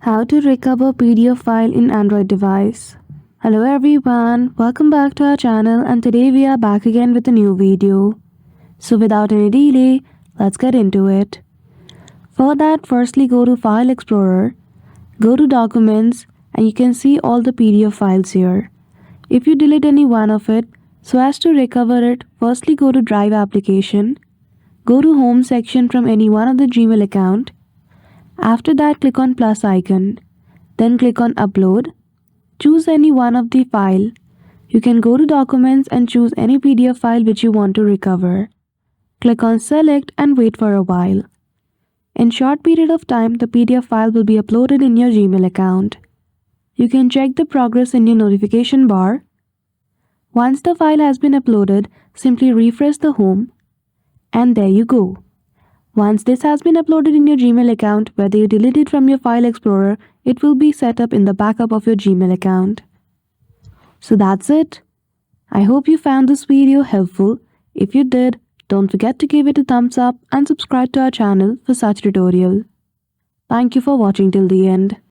How to recover PDF file in Android device. Hello everyone, welcome back to our channel and today we are back again with a new video. So without any delay, let's get into it. For that, firstly go to File Explorer, go to Documents and you can see all the PDF files here. If you delete any one of it, so as to recover it, firstly go to Drive application, go to Home section from any one of the Gmail account. After that, click on plus icon. Then click on Upload. Choose any one of the file. You can go to Documents and choose any PDF file which you want to recover. Click on Select and wait for a while. In short period of time, the PDF file will be uploaded in your Gmail account. You can check the progress in your notification bar. Once the file has been uploaded, simply refresh the home. And there you go. Once this has been uploaded in your Gmail account, whether you delete it from your File Explorer, it will be set up in the backup of your Gmail account. So that's it. I hope you found this video helpful. If you did, don't forget to give it a thumbs up and subscribe to our channel for such tutorial. Thank you for watching till the end.